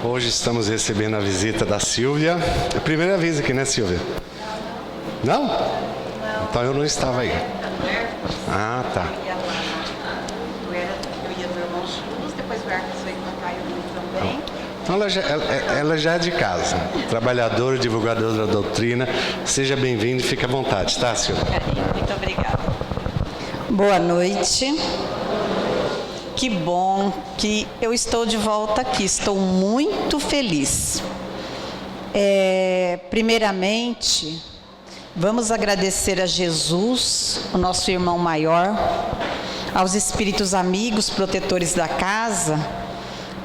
Hoje estamos recebendo a visita da Silvia. É a primeira vez aqui, né, Silvia? Não? Então eu não estava aí. Ah, tá. Eu ia no Irmão Chus, depois o Arcos veio pra cá e eu também. Então ela já é de casa, trabalhadora, divulgadora da doutrina. Seja bem-vindo e fique à vontade, tá, Silvia? Muito obrigada. Boa noite. Que bom que eu estou de volta aqui, estou muito feliz. Primeiramente, vamos agradecer a Jesus, o nosso irmão maior, aos espíritos amigos, protetores da casa,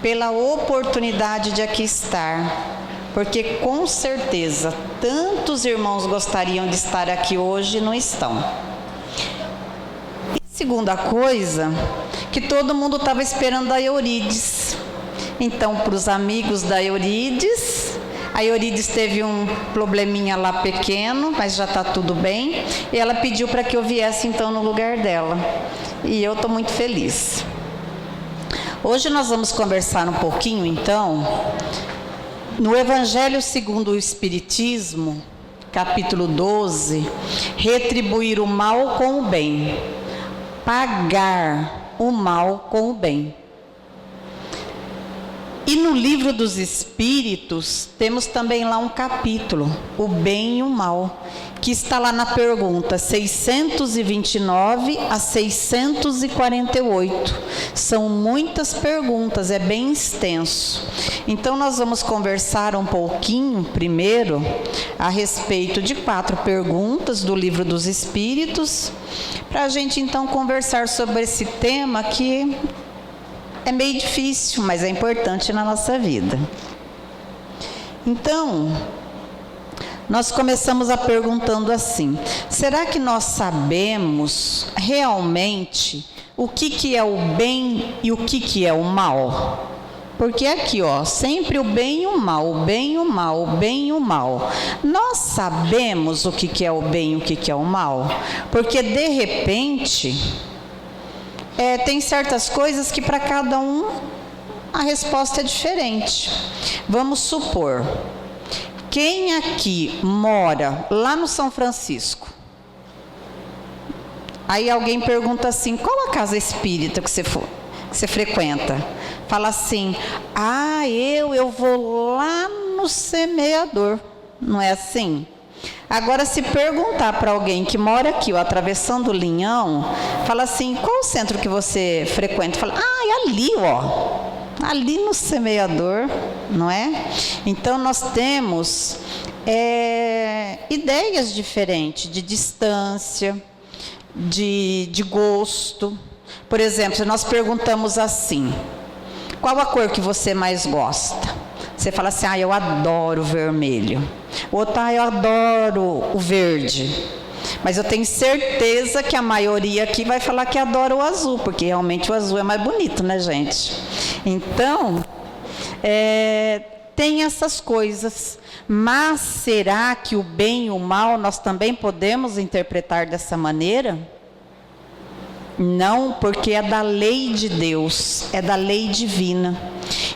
pela oportunidade de aqui estar, porque com certeza tantos irmãos gostariam de estar aqui hoje e não estão. E segunda coisa, que todo mundo estava esperando a Eurides. Então, para os amigos da Eurides, a Eurides teve um probleminha lá pequeno, mas já está tudo bem, e ela pediu para que eu viesse então no lugar dela. E eu estou muito feliz. Hoje nós vamos conversar um pouquinho, então, no Evangelho segundo o Espiritismo, capítulo 12, retribuir o mal com o bem, pagar o mal com o bem. E no Livro dos Espíritos, temos também lá um capítulo, o bem e o mal, que está lá na pergunta 629 a 648. São muitas perguntas, é bem extenso. Então, nós vamos conversar um pouquinho, primeiro, a respeito de 4 perguntas do Livro dos Espíritos, para a gente, então, conversar sobre esse tema que é meio difícil, mas é importante na nossa vida. Então, nós começamos perguntando assim: será que nós sabemos realmente o que é o bem e o que é o mal? Porque aqui, ó, sempre o bem e o mal, o bem e o mal, o bem e o mal. Nós sabemos o que é o bem e o que é o mal? Porque, de repente, tem certas coisas que para cada um a resposta é diferente. Vamos supor, quem aqui mora lá no São Francisco? Aí alguém pergunta assim: qual a casa espírita que você frequenta? Fala assim: eu vou lá no Semeador. Não é assim? Agora, se perguntar para alguém que mora aqui, atravessando o Linhão, fala assim: qual o centro que você frequenta? Fala: é ali, ó. Ali no Semeador, não é? Então, nós temos ideias diferentes de distância, de gosto. Por exemplo, se nós perguntamos assim: qual a cor que você mais gosta? Você fala assim: eu adoro o vermelho. O outro: eu adoro o verde. Mas eu tenho certeza que a maioria aqui vai falar que adora o azul, porque realmente o azul é mais bonito, né, gente? Então, tem essas coisas. Mas será que o bem e o mal nós também podemos interpretar dessa maneira? Não, porque é da lei de Deus, é da lei divina.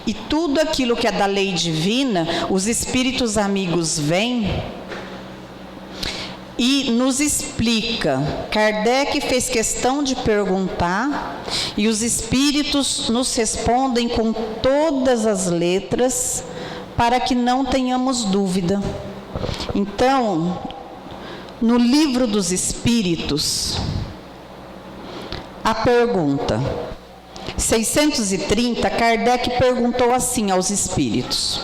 E tudo aquilo que é da lei divina, os espíritos amigos vêm e nos explica. Kardec fez questão de perguntar e os espíritos nos respondem com todas as letras para que não tenhamos dúvida. Então, no Livro dos Espíritos, a pergunta 630, Kardec perguntou assim aos espíritos: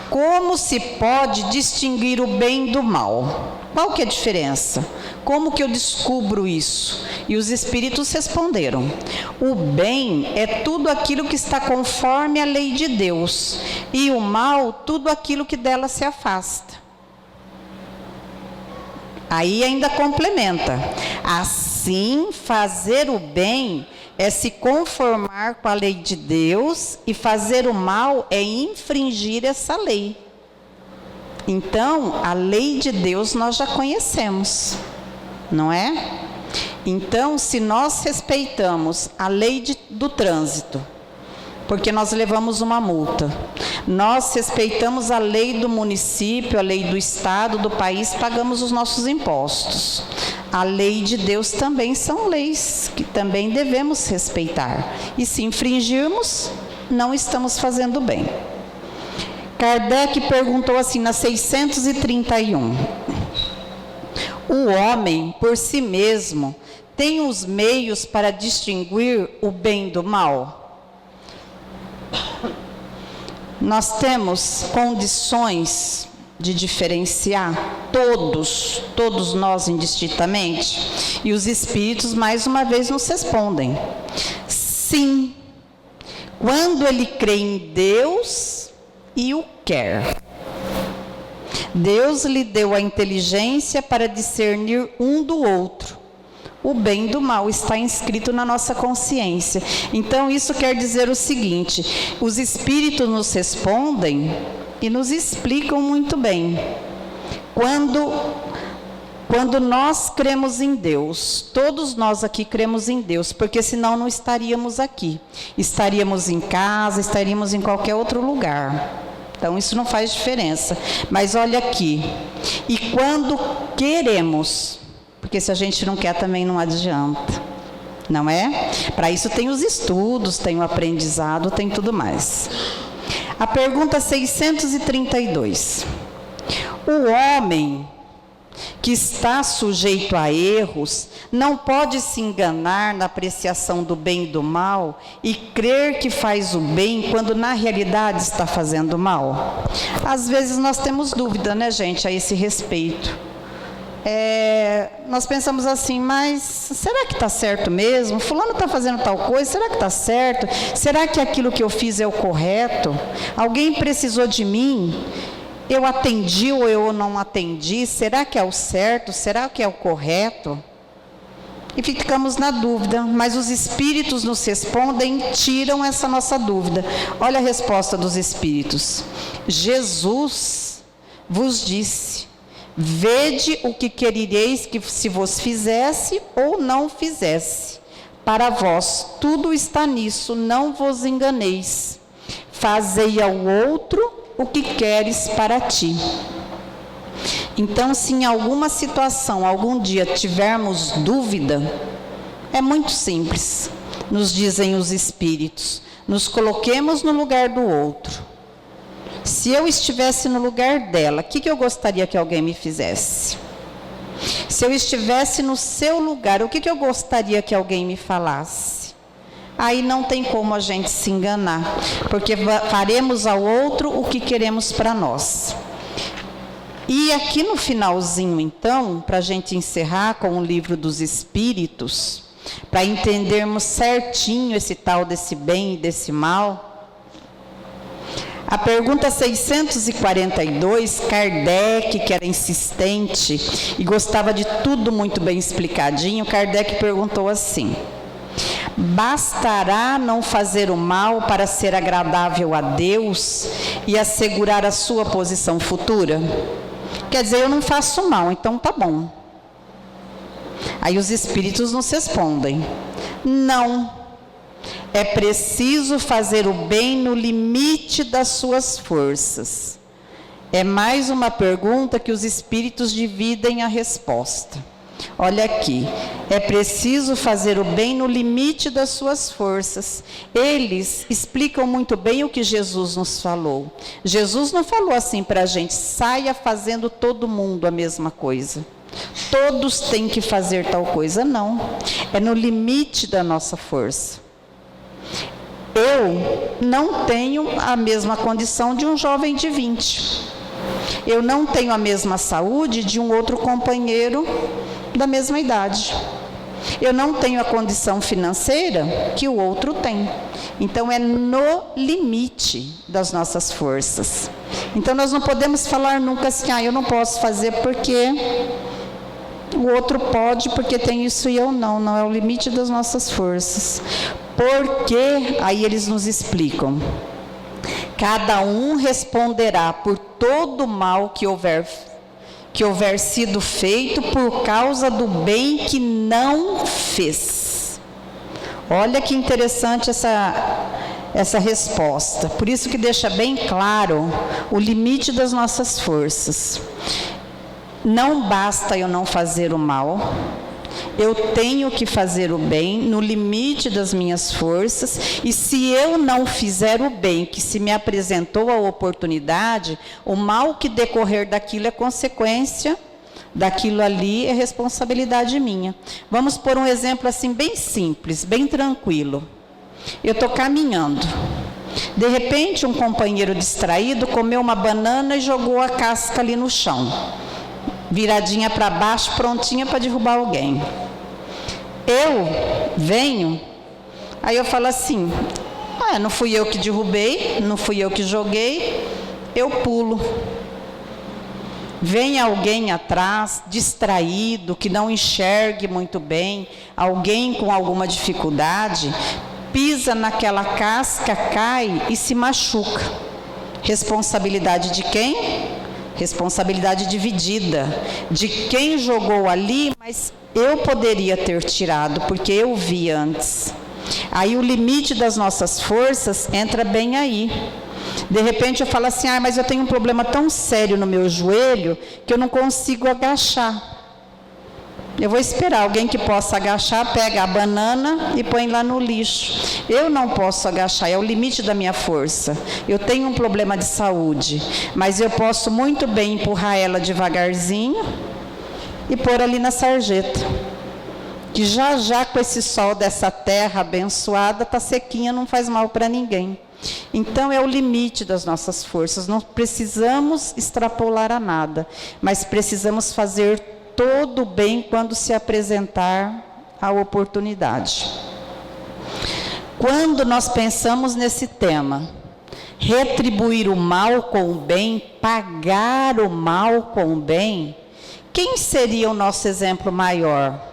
como se pode distinguir o bem do mal? Qual que é a diferença? Como que eu descubro isso? E os espíritos responderam: o bem é tudo aquilo que está conforme a lei de Deus, e o mal, tudo aquilo que dela se afasta. Aí ainda complementa: assim, fazer o bem é se conformar com a lei de Deus, e fazer o mal é infringir essa lei. Então, a lei de Deus nós já conhecemos, não é? Então, se nós respeitamos a lei do trânsito, porque nós levamos uma multa. Nós respeitamos a lei do município, a lei do estado, do país, pagamos os nossos impostos. A lei de Deus também são leis que também devemos respeitar. E se infringirmos, não estamos fazendo bem. Kardec perguntou assim, na 631. O homem, por si mesmo, tem os meios para distinguir o bem do mal? Nós temos condições de diferenciar todos nós indistintamente? E os espíritos mais uma vez nos respondem: sim, quando ele crê em Deus e o quer. Deus lhe deu a inteligência para discernir um do outro. O bem do mal está inscrito na nossa consciência. Então isso quer dizer o seguinte: os espíritos nos respondem e nos explicam muito bem. Quando nós cremos em Deus, todos nós aqui cremos em Deus, porque senão não estaríamos aqui. Estaríamos em casa, estaríamos em qualquer outro lugar. Então isso não faz diferença. Mas olha aqui, e quando queremos, porque se a gente não quer também não adianta, não é? Para isso tem os estudos, tem o aprendizado, tem tudo mais. A pergunta 632. O homem que está sujeito a erros não pode se enganar na apreciação do bem e do mal e crer que faz o bem quando na realidade está fazendo mal? Às vezes nós temos dúvida, né, gente, a esse respeito. Nós pensamos assim, mas será que está certo mesmo? Fulano está fazendo tal coisa, será que está certo? Será que aquilo que eu fiz é o correto? Alguém precisou de mim? Eu atendi ou eu não atendi? Será que é o certo? Será que é o correto? E ficamos na dúvida, mas os espíritos nos respondem, tiram essa nossa dúvida. Olha a resposta dos espíritos. Jesus vos disse: vede o que querereis que se vos fizesse ou não fizesse. Para vós tudo está nisso, não vos enganeis. Fazei ao outro o que queres para ti. Então, se em alguma situação, algum dia tivermos dúvida, é muito simples. Nos dizem os espíritos, nos coloquemos no lugar do outro. Se eu estivesse no lugar dela, o que eu gostaria que alguém me fizesse? Se eu estivesse no seu lugar, o que eu gostaria que alguém me falasse? Aí não tem como a gente se enganar, porque faremos ao outro o que queremos para nós. E aqui no finalzinho, então, para a gente encerrar com o livro dos Espíritos, para entendermos certinho esse tal desse bem e desse mal, a pergunta 642, Kardec, que era insistente e gostava de tudo muito bem explicadinho, Kardec perguntou assim: bastará não fazer o mal para ser agradável a Deus e assegurar a sua posição futura? Quer dizer, eu não faço mal, então tá bom. Aí os espíritos nos respondem: não, é preciso fazer o bem no limite das suas forças. É mais uma pergunta que os espíritos dividem a resposta. Olha aqui, é preciso fazer o bem no limite das suas forças. Eles explicam muito bem o que Jesus nos falou. Jesus não falou assim para a gente: saia fazendo todo mundo a mesma coisa. Todos têm que fazer tal coisa. Não, é no limite da nossa força. Eu não tenho a mesma condição de um jovem de 20. Eu não tenho a mesma saúde de um outro companheiro da mesma idade. Eu não tenho a condição financeira que o outro tem. Então é no limite das nossas forças. Então nós não podemos falar nunca assim: eu não posso fazer porque o outro pode, porque tem isso e eu não. Não, é o limite das nossas forças. Porque, aí eles nos explicam, cada um responderá por todo o mal que houver sido feito por causa do bem que não fez. Olha que interessante essa resposta. Por isso que deixa bem claro o limite das nossas forças. Não basta eu não fazer o mal, eu tenho que fazer o bem no limite das minhas forças, e se eu não fizer o bem que se me apresentou a oportunidade, o mal que decorrer daquilo é consequência daquilo ali, é responsabilidade minha. Vamos pôr um exemplo assim bem simples, bem tranquilo. Eu estou caminhando, de repente um companheiro distraído comeu uma banana e jogou a casca ali no chão, viradinha para baixo, prontinha para derrubar alguém. Eu venho, aí eu falo assim, não fui eu que derrubei, não fui eu que joguei, eu pulo. Vem alguém atrás, distraído, que não enxergue muito bem, alguém com alguma dificuldade, pisa naquela casca, cai e se machuca. Responsabilidade de quem? Responsabilidade dividida, de quem jogou ali, mas eu poderia ter tirado, porque eu vi antes. Aí o limite das nossas forças entra bem aí. De repente eu falo assim, mas eu tenho um problema tão sério no meu joelho, que eu não consigo agachar. Eu vou esperar alguém que possa agachar, pega a banana e põe lá no lixo. Eu não posso agachar, é o limite da minha força. Eu tenho um problema de saúde, mas eu posso muito bem empurrar ela devagarzinho e pôr ali na sarjeta. Que já com esse sol dessa terra abençoada, está sequinha, não faz mal para ninguém. Então é o limite das nossas forças, não precisamos extrapolar a nada, mas precisamos fazer todo o bem quando se apresentar a oportunidade. Quando nós pensamos nesse tema, retribuir o mal com o bem, pagar o mal com o bem, quem seria o nosso exemplo maior?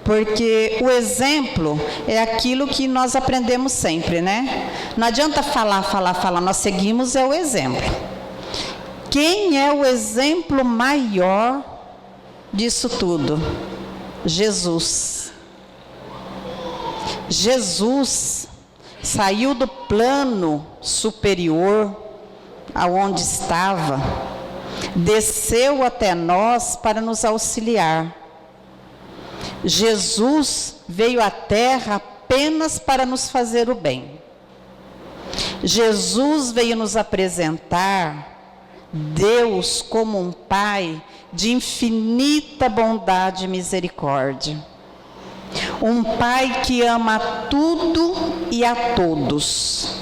Porque o exemplo é aquilo que nós aprendemos sempre, né? Não adianta falar, nós seguimos o exemplo. Quem é o exemplo maior disso tudo? Jesus. Jesus saiu do plano superior aonde estava, desceu até nós para nos auxiliar. Jesus veio à terra apenas para nos fazer o bem. Jesus veio nos apresentar Deus como um Pai de infinita bondade e misericórdia. Um Pai que ama a tudo e a todos.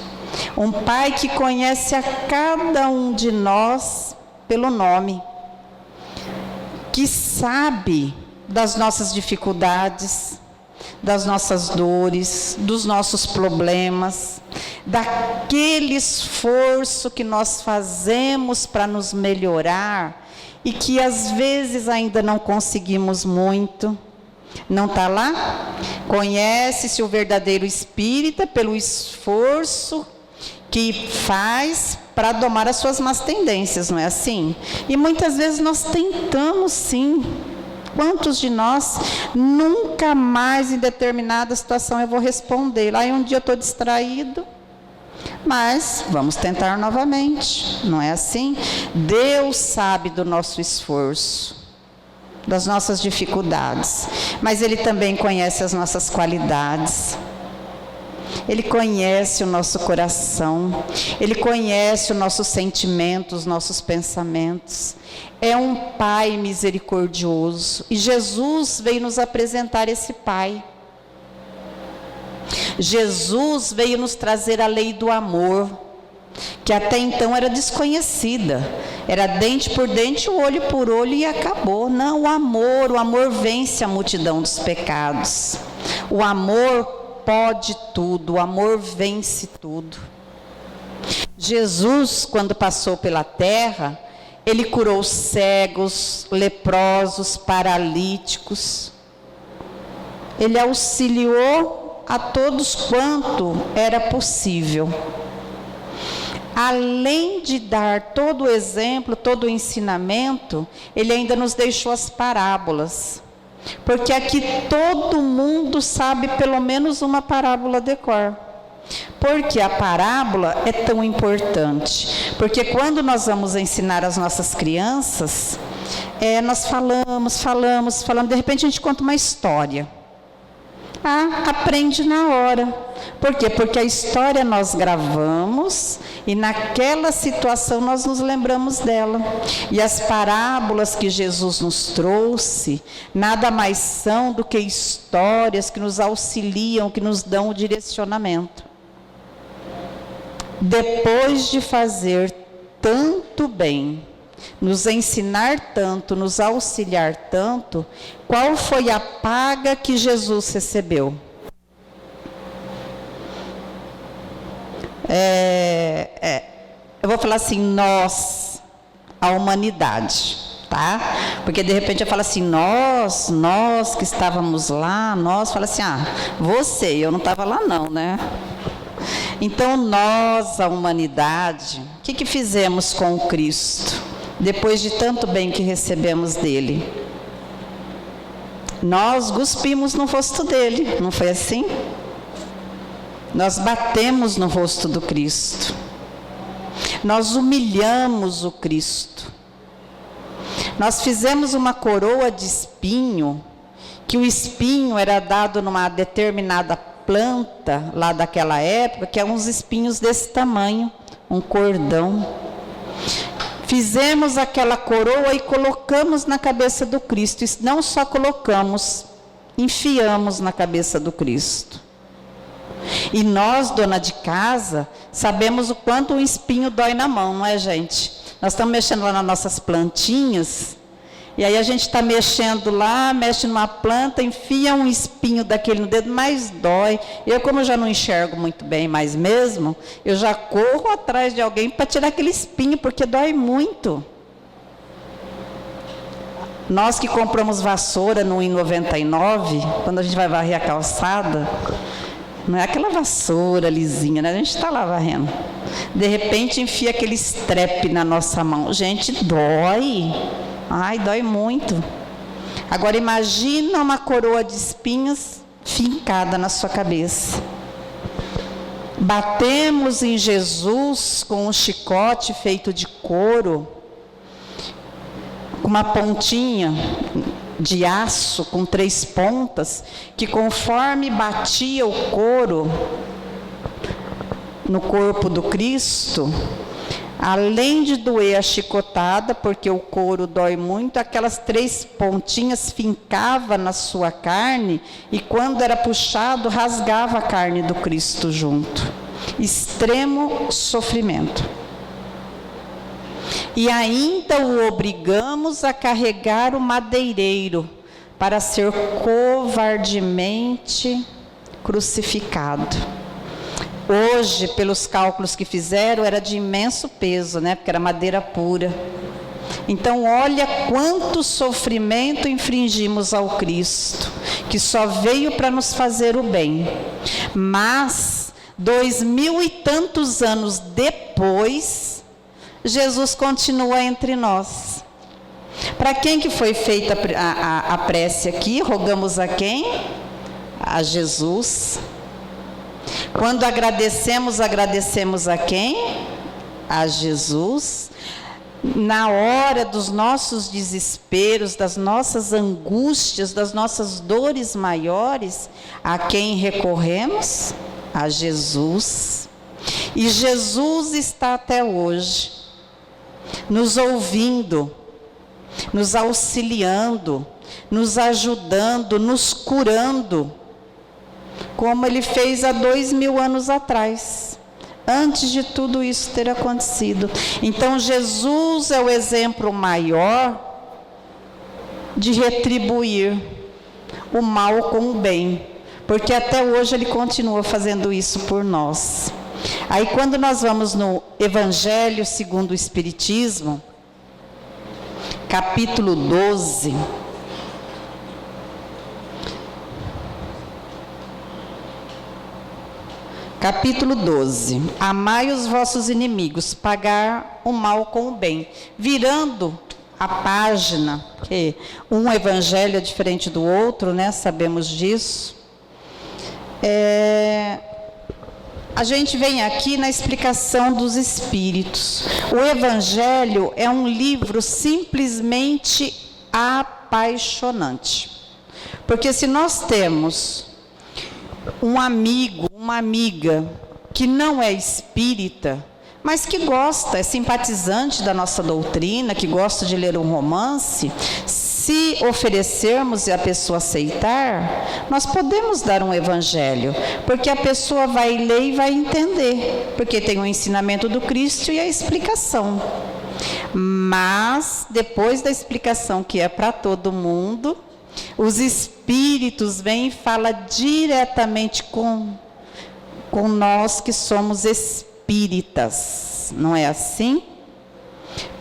Um Pai que conhece a cada um de nós pelo nome. Que sabe das nossas dificuldades, das nossas dores, dos nossos problemas, daquele esforço que nós fazemos para nos melhorar e que às vezes ainda não conseguimos muito. Não está lá? Conhece-se o verdadeiro espírita pelo esforço que faz para domar as suas más tendências, não é assim? E muitas vezes nós tentamos sim. Quantos de nós nunca mais em determinada situação eu vou responder? Aí um dia eu estou distraído, mas vamos tentar novamente, não é assim? Deus sabe do nosso esforço, das nossas dificuldades, mas Ele também conhece as nossas qualidades. Ele conhece o nosso coração, Ele conhece os nossos sentimentos, os nossos pensamentos. É um Pai misericordioso e Jesus veio nos apresentar esse Pai. Jesus veio nos trazer a lei do amor, que até então era desconhecida. Era dente por dente, olho por olho e acabou. Não, o amor vence a multidão dos pecados. O amor pode tudo, o amor vence tudo. Jesus, quando passou pela terra, Ele curou cegos, leprosos, paralíticos. Ele auxiliou a todos quanto era possível. Além de dar todo o exemplo, todo o ensinamento, Ele ainda nos deixou as parábolas. Porque aqui todo mundo sabe pelo menos uma parábola de cor. Por que a parábola é tão importante? Porque quando nós vamos ensinar as nossas crianças, nós falamos, de repente a gente conta uma história. Aprende na hora. Por quê? Porque a história nós gravamos e naquela situação nós nos lembramos dela. E as parábolas que Jesus nos trouxe, nada mais são do que histórias que nos auxiliam, que nos dão o direcionamento. Depois de fazer tanto bem, nos ensinar tanto, nos auxiliar tanto, qual foi a paga que Jesus recebeu? Eu vou falar assim, nós, a humanidade, tá? Porque de repente eu falo assim, nós que estávamos lá, fala assim, você, eu não estava lá não, né? Então nós, a humanidade, o que fizemos com o Cristo? Depois de tanto bem que recebemos dele, nós cuspimos no rosto dele, não foi assim? Nós batemos no rosto do Cristo, nós humilhamos o Cristo, nós fizemos uma coroa de espinho, que o espinho era dado numa determinada planta, lá daquela época, que é uns espinhos desse tamanho, um cordão. Fizemos aquela coroa e colocamos na cabeça do Cristo. E não só colocamos, enfiamos na cabeça do Cristo. E nós, dona de casa, sabemos o quanto um espinho dói na mão, não é, gente? Nós estamos mexendo lá nas nossas plantinhas, e aí a gente está mexendo lá, mexe numa planta, enfia um espinho daquele no dedo, mas dói. Eu, como já não enxergo muito bem mais mesmo, eu já corro atrás de alguém para tirar aquele espinho, porque dói muito. Nós que compramos vassoura no R$1,99, quando a gente vai varrer a calçada, não é aquela vassoura lisinha, né? A gente está lá varrendo. De repente enfia aquele estrepe na nossa mão. Gente, dói. Dói muito. Agora imagina uma coroa de espinhos fincada na sua cabeça. Batemos em Jesus com um chicote feito de couro, com uma pontinha de aço com 3 pontas, que conforme batia o couro no corpo do Cristo, além de doer a chicotada, porque o couro dói muito, aquelas 3 pontinhas fincava na sua carne, e quando era puxado, rasgava a carne do Cristo junto. Extremo sofrimento. E ainda o obrigamos a carregar o madeireiro para ser covardemente crucificado. Hoje, pelos cálculos que fizeram, era de imenso peso, né? Porque era madeira pura. Então, olha quanto sofrimento infringimos ao Cristo, que só veio para nos fazer o bem. Mas, 2000 e tantos anos depois, Jesus continua entre nós. Para quem que foi feita a prece aqui? Rogamos a quem? A Jesus. Quando agradecemos a quem? A Jesus. Na hora dos nossos desesperos, das nossas angústias, das nossas dores maiores, a quem recorremos? A Jesus. E Jesus está até hoje, nos ouvindo, nos auxiliando, nos ajudando, nos curando, como Ele fez há 2000 anos atrás, antes de tudo isso ter acontecido. Então, Jesus é o exemplo maior de retribuir o mal com o bem, porque até hoje Ele continua fazendo isso por nós. Aí, quando nós vamos no Evangelho segundo o Espiritismo, capítulo 12, capítulo 12, amai os vossos inimigos, pagar o mal com o bem. Virando a página, que um evangelho é diferente do outro, né? Sabemos disso. a gente vem aqui na explicação dos Espíritos. O Evangelho é um livro simplesmente apaixonante. Porque se nós temos um amigo, uma amiga que não é espírita, mas que gosta, é simpatizante da nossa doutrina, que gosta de ler um romance, se oferecermos e a pessoa aceitar, nós podemos dar um evangelho, porque a pessoa vai ler e vai entender, porque tem o ensinamento do Cristo e a explicação. Mas, depois da explicação que é para todo mundo, os espíritos vêm e falam diretamente com nós que somos espíritas, não é assim?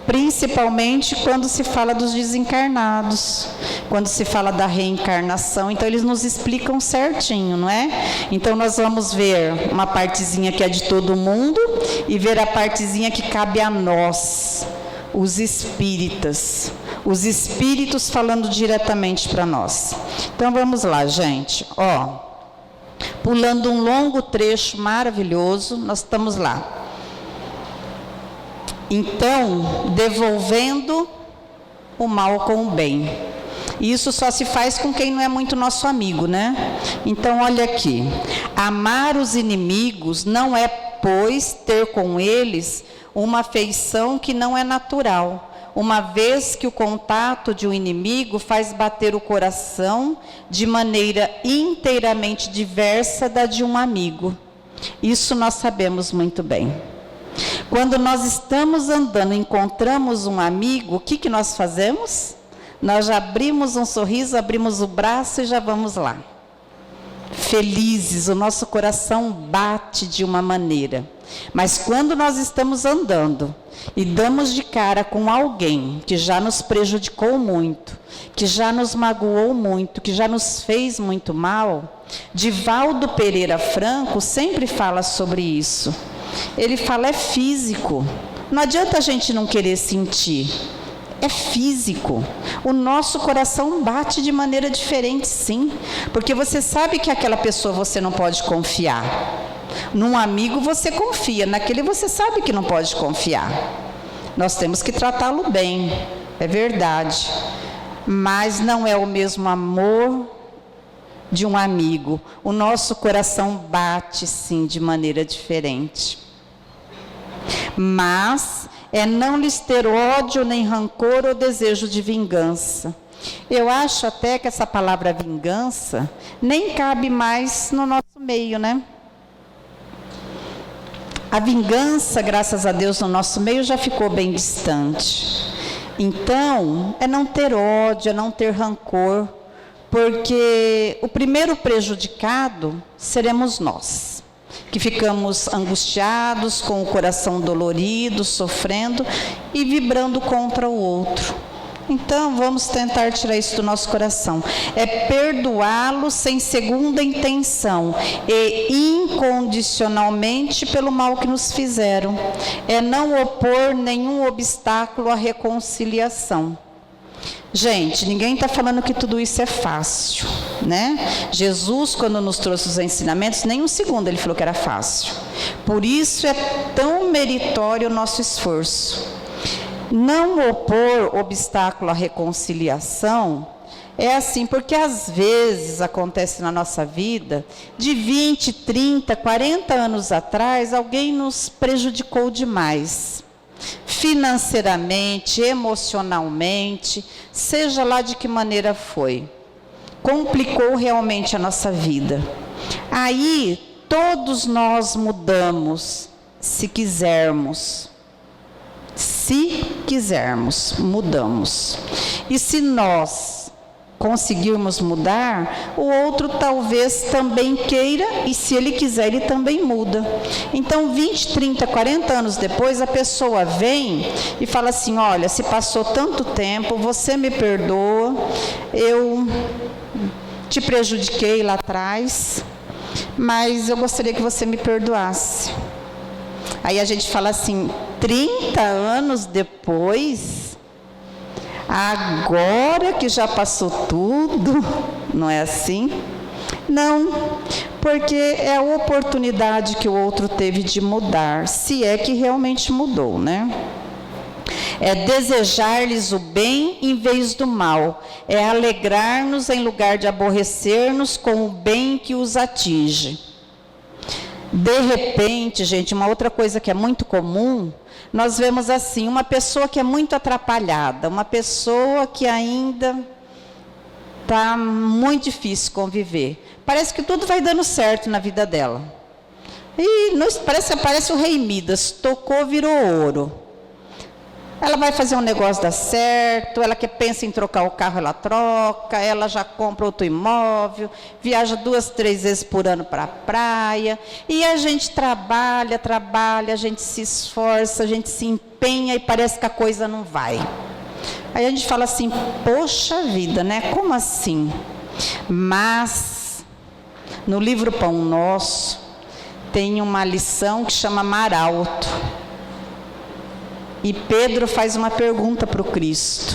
Principalmente quando se fala dos desencarnados, quando se fala da reencarnação, então eles nos explicam certinho, não é? Então nós vamos ver uma partezinha que é de todo mundo e ver a partezinha que cabe a nós, os espíritas. Os espíritos falando diretamente para nós. Então vamos lá, gente. Ó, pulando um longo trecho maravilhoso, nós estamos lá. Então, devolvendo o mal com o bem. Isso só se faz com quem não é muito nosso amigo, né? Então, olha aqui. Amar os inimigos não é, pois, ter com eles uma afeição que não é natural, uma vez que o contato de um inimigo faz bater o coração de maneira inteiramente diversa da de um amigo. Isso nós sabemos muito bem. Quando nós estamos andando e encontramos um amigo, o que nós fazemos? Nós já abrimos um sorriso, abrimos o braço e já vamos lá. Felizes, o nosso coração bate de uma maneira. Mas quando nós estamos andando e damos de cara com alguém que já nos prejudicou muito, que já nos magoou muito, que já nos fez muito mal, Divaldo Pereira Franco sempre fala sobre isso. Ele fala, é físico. Não adianta a gente não querer sentir. É físico. O nosso coração bate de maneira diferente, sim. Porque você sabe que aquela pessoa você não pode confiar. Num amigo você confia, naquele você sabe que não pode confiar. Nós temos que tratá-lo bem, é verdade. Mas não é o mesmo amor de um amigo. O nosso coração bate, sim, de maneira diferente. Mas é não lhes ter ódio, nem rancor ou desejo de vingança. Eu acho até que essa palavra vingança nem cabe mais no nosso meio, né? A vingança, graças a Deus, no nosso meio já ficou bem distante. Então, é não ter ódio, é não ter rancor, porque o primeiro prejudicado seremos nós, que ficamos angustiados, com o coração dolorido, sofrendo e vibrando contra o outro. Então, vamos tentar tirar isso do nosso coração. É perdoá-lo sem segunda intenção e incondicionalmente pelo mal que nos fizeram. É não opor nenhum obstáculo à reconciliação. Gente, ninguém está falando que tudo isso é fácil, né? Jesus, quando nos trouxe os ensinamentos, nem um segundo ele falou que era fácil. Por isso é tão meritório o nosso esforço. Não opor obstáculo à reconciliação é assim, porque às vezes acontece na nossa vida, de 20, 30, 40 anos atrás, alguém nos prejudicou demais. Financeiramente, emocionalmente, seja lá de que maneira foi. Complicou realmente a nossa vida. Aí, todos nós mudamos, se quisermos. Se quisermos, mudamos. E se nós conseguirmos mudar, o outro talvez também queira, e se ele quiser, ele também muda. Então, 20, 30, 40 anos depois, a pessoa vem e fala assim, olha, se passou tanto tempo, você me perdoa, eu te prejudiquei lá atrás, mas eu gostaria que você me perdoasse. Aí a gente fala assim, 30 anos depois, agora que já passou tudo, não é assim? Não, porque é a oportunidade que o outro teve de mudar, se é que realmente mudou, né? É desejar-lhes o bem em vez do mal, é alegrar-nos em lugar de aborrecer-nos com o bem que os atinge. De repente, gente, uma outra coisa que é muito comum, nós vemos assim, uma pessoa que é muito atrapalhada, uma pessoa que ainda está muito difícil conviver. Parece que tudo vai dando certo na vida dela. E parece que aparece o rei Midas, tocou, virou ouro. Ela vai fazer um negócio dar certo, ela que pensa em trocar o carro, ela troca, ela já compra outro imóvel, viaja 2, 3 vezes por ano para a praia, e a gente trabalha, a gente se esforça, a gente se empenha e parece que a coisa não vai. Aí a gente fala assim, poxa vida, né? Como assim? Mas, no livro Pão Nosso, tem uma lição que chama Mar Alto. E Pedro faz uma pergunta para o Cristo.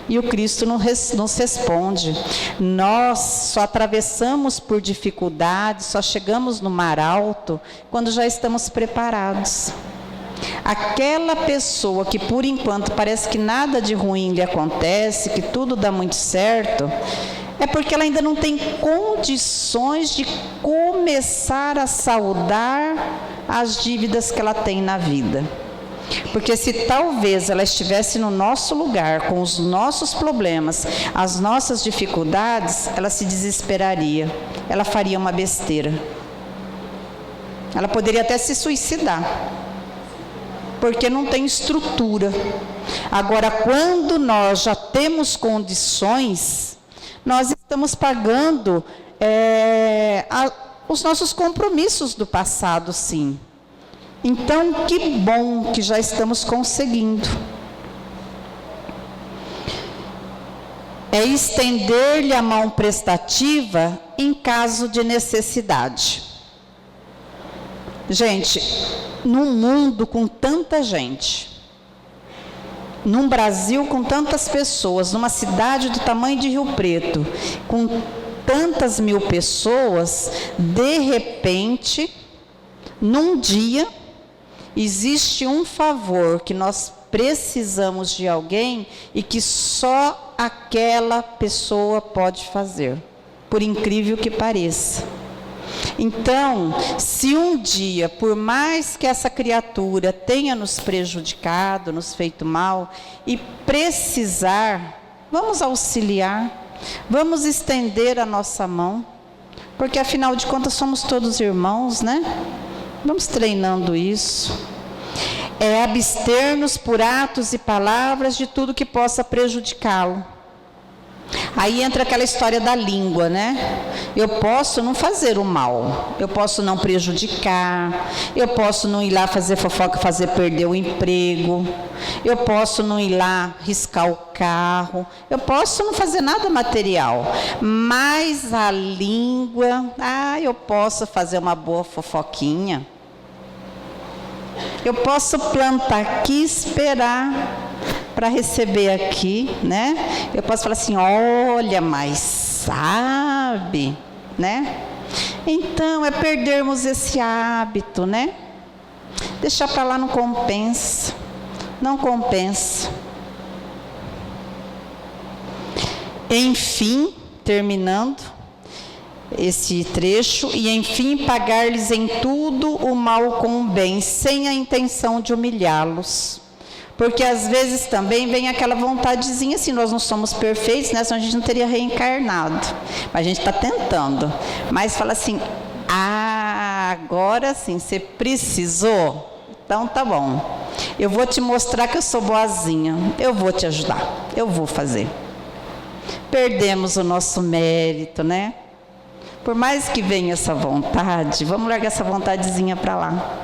E o Cristo nos responde. Nós só atravessamos por dificuldades, só chegamos no mar alto, quando já estamos preparados. Aquela pessoa que por enquanto parece que nada de ruim lhe acontece, que tudo dá muito certo, é porque ela ainda não tem condições de começar a saldar as dívidas que ela tem na vida. Porque se talvez ela estivesse no nosso lugar, com os nossos problemas, as nossas dificuldades, ela se desesperaria, ela faria uma besteira. Ela poderia até se suicidar, porque não tem estrutura. Agora, quando nós já temos condições, nós estamos pagando os nossos compromissos do passado, sim. Então, que bom que já estamos conseguindo. É estender-lhe a mão prestativa em caso de necessidade. Gente, num mundo com tanta gente, num Brasil com tantas pessoas, numa cidade do tamanho de Rio Preto, com tantas mil pessoas, de repente, num dia, existe um favor que nós precisamos de alguém e que só aquela pessoa pode fazer, por incrível que pareça. Então, se um dia, por mais que essa criatura tenha nos prejudicado, nos feito mal, e precisar, vamos auxiliar, vamos estender a nossa mão, porque afinal de contas somos todos irmãos, né? Vamos treinando isso. É abster-nos por atos e palavras de tudo que possa prejudicá-lo. Aí entra aquela história da língua, né? Eu posso não fazer o mal, eu posso não prejudicar, eu posso não ir lá fazer fofoca, fazer perder o emprego, eu posso não ir lá riscar o carro, eu posso não fazer nada material, mas a língua, eu posso fazer uma boa fofoquinha. Eu posso plantar aqui e esperar para receber aqui, né? Eu posso falar assim, olha, mas sabe, né? Então, é perdermos esse hábito, né? Deixar para lá não compensa, não compensa. Enfim, terminando esse trecho, e enfim pagar-lhes em tudo o mal com o bem, sem a intenção de humilhá-los. Porque às vezes também vem aquela vontadezinha assim, nós não somos perfeitos, né? Senão a gente não teria reencarnado. Mas a gente está tentando. Mas fala assim, agora sim, você precisou? Então tá bom. Eu vou te mostrar que eu sou boazinha. Eu vou te ajudar. Eu vou fazer. Perdemos o nosso mérito, né? Por mais que venha essa vontade, vamos largar essa vontadezinha para lá.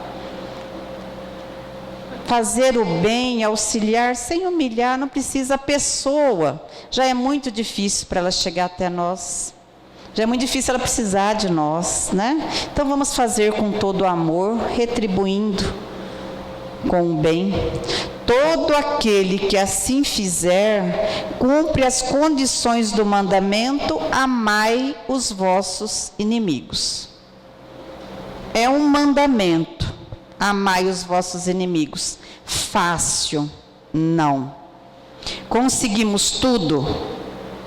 Fazer o bem, auxiliar, sem humilhar, não precisa a pessoa. Já é muito difícil para ela chegar até nós. Já é muito difícil ela precisar de nós, né? Então vamos fazer com todo o amor, retribuindo com o bem. Todo aquele que assim fizer, cumpre as condições do mandamento, amai os vossos inimigos. É um mandamento. Amai os vossos inimigos. Fácil? Não. Conseguimos tudo?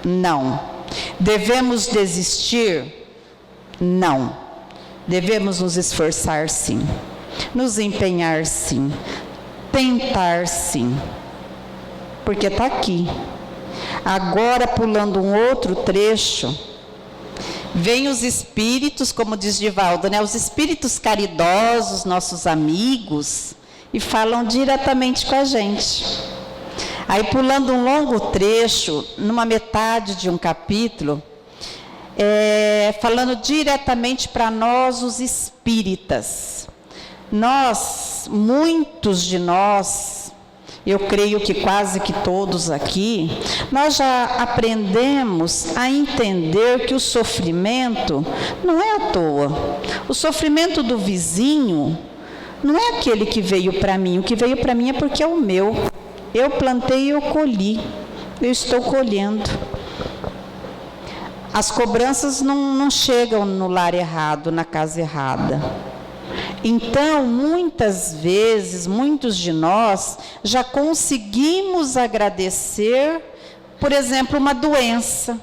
Não. Devemos desistir? Não. Devemos nos esforçar, sim. Nos empenhar, sim. Tentar, sim. Porque está aqui. Agora, pulando um outro trecho, vem os espíritos, como diz Divaldo, né? Os espíritos caridosos, nossos amigos, e falam diretamente com a gente. Aí, pulando um longo trecho, numa metade de um capítulo, falando diretamente para nós, os espíritas. Nós, muitos de nós, eu creio que quase que todos aqui, nós já aprendemos a entender que o sofrimento não é à toa. O sofrimento do vizinho não é aquele que veio para mim. O que veio para mim é porque é o meu. Eu plantei e eu colhi. Eu estou colhendo. As cobranças não chegam no lar errado, na casa errada. Então, muitas vezes, muitos de nós já conseguimos agradecer, por exemplo, uma doença.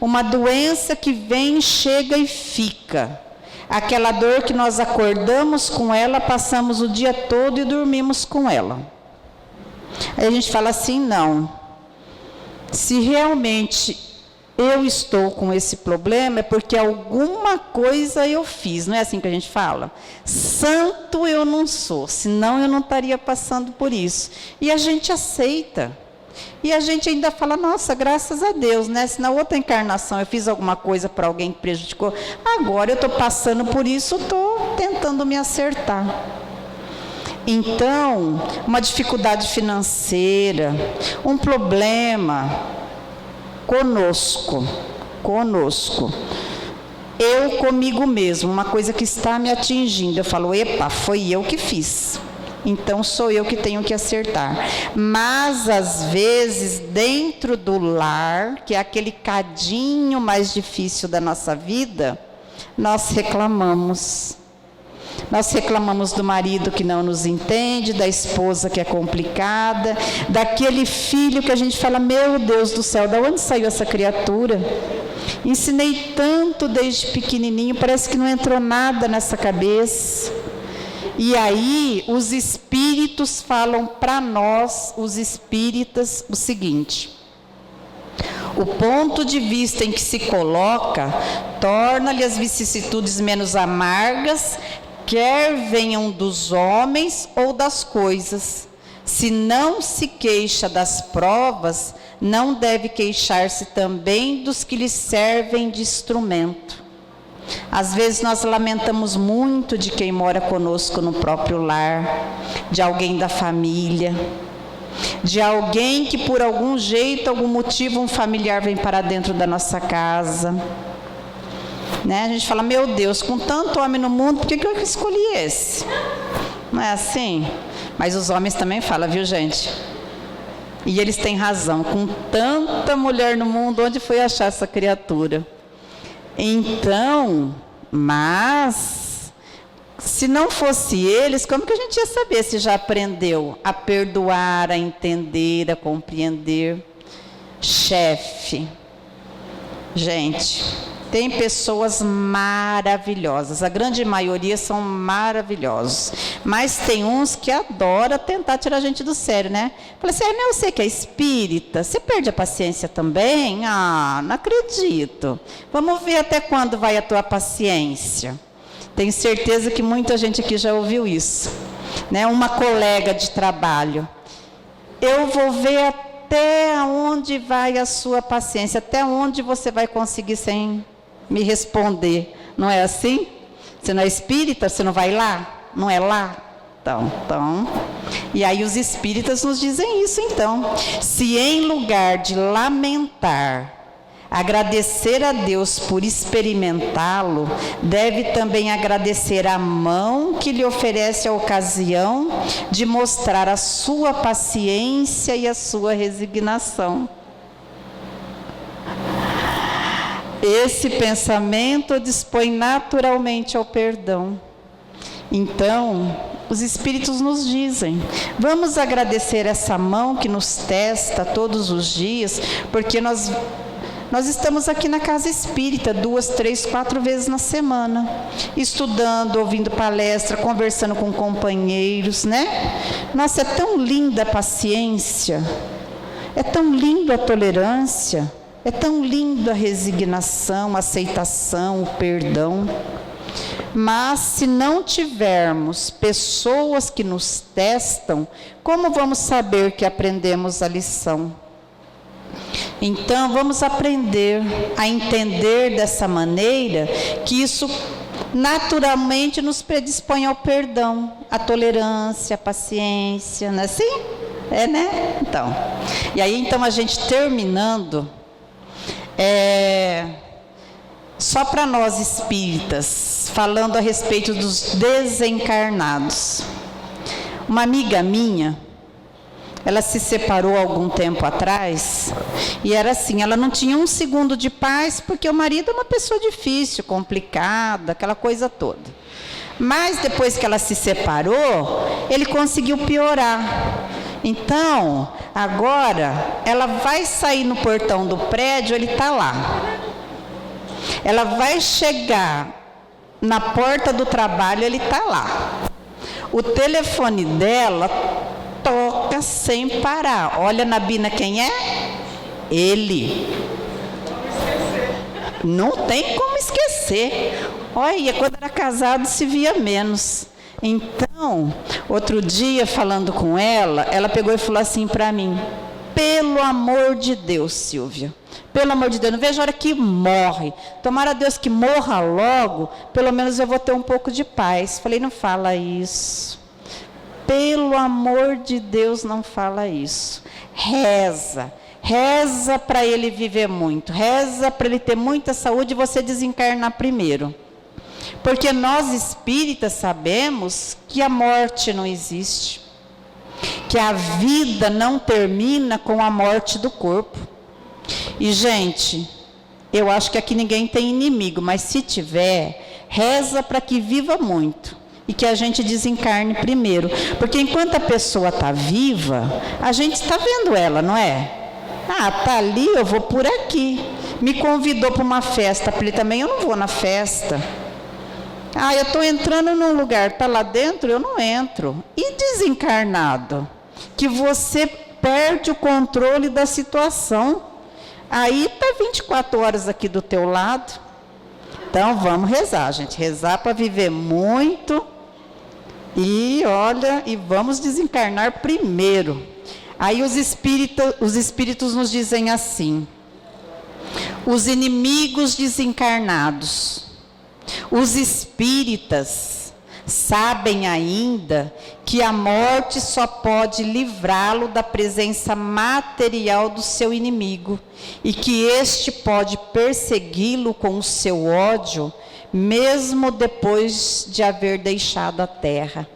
Uma doença que vem, chega e fica. Aquela dor que nós acordamos com ela, passamos o dia todo e dormimos com ela. Aí a gente fala assim, não. Se realmente eu estou com esse problema, é porque alguma coisa eu fiz, não é assim que a gente fala? Santo eu não sou, senão eu não estaria passando por isso. E a gente aceita. E a gente ainda fala, nossa, graças a Deus, né? Se na outra encarnação eu fiz alguma coisa para alguém que prejudicou, agora eu estou passando por isso, estou tentando me acertar. Então, uma dificuldade financeira, um problema conosco, eu comigo mesmo, uma coisa que está me atingindo, eu falo, epa, foi eu que fiz, então sou eu que tenho que acertar. Mas às vezes dentro do lar, que é aquele cadinho mais difícil da nossa vida, nós reclamamos do marido que não nos entende, da esposa que é complicada, daquele filho que a gente fala, meu Deus do céu, de onde saiu essa criatura? Ensinei tanto desde pequenininho, parece que não entrou nada nessa cabeça. E aí os espíritos falam para nós, os espíritas, o seguinte: o ponto de vista em que se coloca torna-lhe as vicissitudes menos amargas, quer venham dos homens ou das coisas. Se não se queixa das provas, não deve queixar-se também dos que lhe servem de instrumento. Às vezes nós lamentamos muito de quem mora conosco no próprio lar, de alguém da família, de alguém que por algum jeito, algum motivo, um familiar vem para dentro da nossa casa. Né? A gente fala, meu Deus, com tanto homem no mundo, por que eu escolhi esse? Não é assim? Mas os homens também falam, viu, gente? E eles têm razão, com tanta mulher no mundo, onde foi achar essa criatura? Então, mas, se não fosse eles, como que a gente ia saber se já aprendeu a perdoar, a entender, a compreender? Chefe, gente, tem pessoas maravilhosas, a grande maioria são maravilhosos, mas tem uns que adoram tentar tirar a gente do sério, né? Fala assim, não, você que é espírita, você perde a paciência também? Ah, não acredito. Vamos ver até quando vai a tua paciência. Tenho certeza que muita gente aqui já ouviu isso, né? Uma colega de trabalho, eu vou ver até onde vai a sua paciência, até onde você vai conseguir sem me responder. Não é assim? Você não é espírita? Você não vai lá? Não é lá? Então. E aí os espíritas nos dizem isso, então. Se em lugar de lamentar, agradecer a Deus por experimentá-lo, deve também agradecer a mão que lhe oferece a ocasião de mostrar a sua paciência e a sua resignação. Esse pensamento dispõe naturalmente ao perdão. Então, os Espíritos nos dizem, vamos agradecer essa mão que nos testa todos os dias, porque nós estamos aqui na Casa Espírita 2, 3, 4 vezes na semana, estudando, ouvindo palestra, conversando com companheiros, né? Nossa, é tão linda a paciência, é tão lindo a tolerância, é tão lindo a resignação, a aceitação, o perdão. Mas se não tivermos pessoas que nos testam, como vamos saber que aprendemos a lição? Então, vamos aprender a entender dessa maneira que isso naturalmente nos predispõe ao perdão, à tolerância, à paciência, não é assim? É, né? Então, e aí então a gente terminando, só para nós espíritas, falando a respeito dos desencarnados. Uma amiga minha, ela se separou há algum tempo atrás, e era assim, ela não tinha um segundo de paz, porque o marido é uma pessoa difícil, complicada, aquela coisa toda. Mas depois que ela se separou, ele conseguiu piorar. Então, agora, ela vai sair no portão do prédio, ele está lá. Ela vai chegar na porta do trabalho, ele está lá. O telefone dela toca sem parar. Olha, Nabina, quem é? Ele. Não tem como esquecer. Olha, quando era casado se via menos. Então, outro dia falando com ela, ela pegou e falou assim para mim: pelo amor de Deus, Silvia, pelo amor de Deus, não vejo a hora que morre. Tomara a Deus que morra logo, pelo menos eu vou ter um pouco de paz. Falei, não fala isso. Pelo amor de Deus, não fala isso. Reza. Reza para ele viver muito. Reza para ele ter muita saúde e você desencarnar primeiro. Porque nós espíritas sabemos que a morte não existe. Que a vida não termina com a morte do corpo. E, gente, eu acho que aqui ninguém tem inimigo, mas se tiver, reza para que viva muito e que a gente desencarne primeiro. Porque enquanto a pessoa está viva, a gente está vendo ela, não é? Ah, está ali, eu vou por aqui. Me convidou para uma festa, para ele também, eu não vou na festa. Ah, eu estou entrando num lugar, está lá dentro, eu não entro. E desencarnado? Que você perde o controle da situação. Aí está 24 horas aqui do teu lado. Então vamos rezar, gente. Rezar para viver muito. E olha, e vamos desencarnar primeiro. Aí os espíritos nos dizem assim: os inimigos desencarnados. Os espíritas sabem ainda que a morte só pode livrá-lo da presença material do seu inimigo e que este pode persegui-lo com o seu ódio, mesmo depois de haver deixado a terra.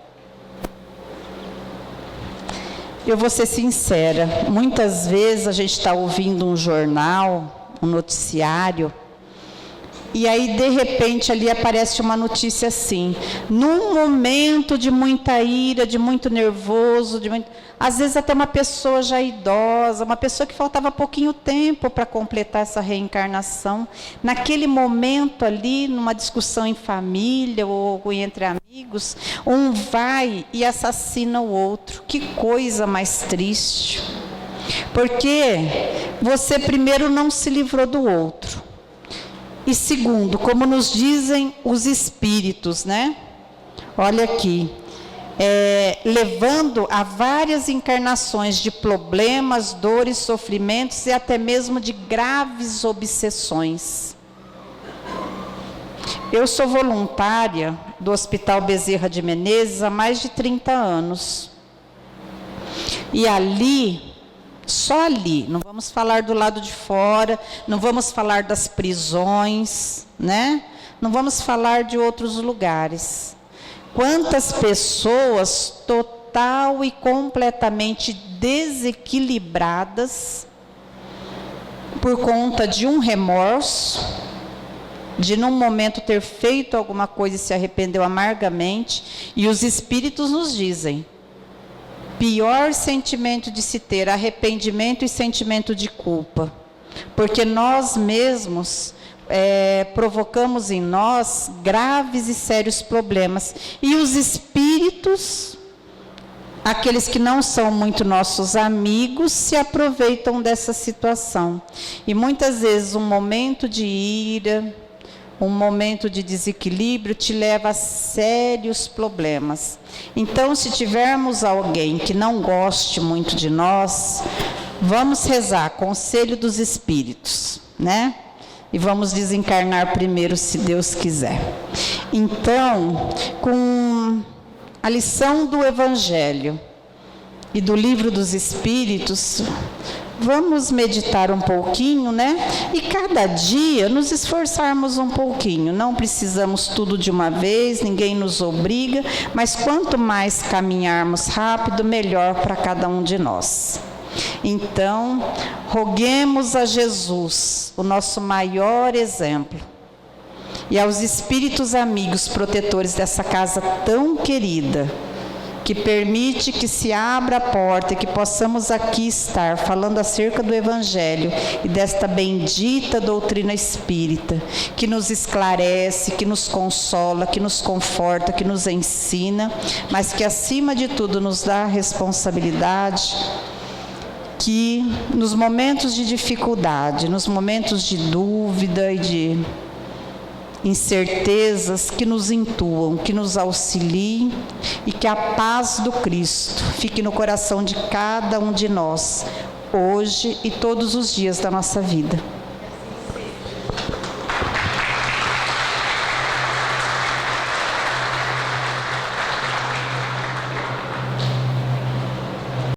Eu vou ser sincera, muitas vezes a gente está ouvindo um jornal, um noticiário, e aí, de repente, ali aparece uma notícia assim, num momento de muita ira, de muito nervoso, às vezes até uma pessoa já idosa, uma pessoa que faltava pouquinho tempo para completar essa reencarnação, naquele momento ali, numa discussão em família ou entre amigos, um vai e assassina o outro. Que coisa mais triste. Porque você primeiro não se livrou do outro. E segundo, como nos dizem os espíritos, né? Olha aqui, levando a várias encarnações de problemas, dores, sofrimentos e até mesmo de graves obsessões. Eu sou voluntária do Hospital Bezerra de Menezes há mais de 30 anos. E ali, só ali, não vamos falar do lado de fora, não vamos falar das prisões, né? Não vamos falar de outros lugares. Quantas pessoas total e completamente desequilibradas por conta de um remorso, de num momento ter feito alguma coisa e se arrependeu amargamente, e os espíritos nos dizem: pior sentimento de se ter, arrependimento e sentimento de culpa, porque nós mesmos provocamos em nós graves e sérios problemas, e os espíritos, aqueles que não são muito nossos amigos, se aproveitam dessa situação, e muitas vezes um momento de ira, um momento de desequilíbrio te leva a sérios problemas. Então, se tivermos alguém que não goste muito de nós, vamos rezar conselho dos espíritos, né? E vamos desencarnar primeiro, se Deus quiser. Então, com a lição do Evangelho e do Livro dos Espíritos, vamos meditar um pouquinho, né? E cada dia nos esforçarmos um pouquinho. Não precisamos tudo de uma vez, ninguém nos obriga, mas quanto mais caminharmos rápido, melhor para cada um de nós. Então, roguemos a Jesus, o nosso maior exemplo, e aos espíritos amigos protetores dessa casa tão querida, que permite que se abra a porta e que possamos aqui estar falando acerca do Evangelho e desta bendita doutrina espírita, que nos esclarece, que nos consola, que nos conforta, que nos ensina, mas que acima de tudo nos dá a responsabilidade que nos momentos de dificuldade, nos momentos de dúvida e de incertezas, que nos intuam, que nos auxiliem, e que a paz do Cristo fique no coração de cada um de nós, hoje e todos os dias da nossa vida.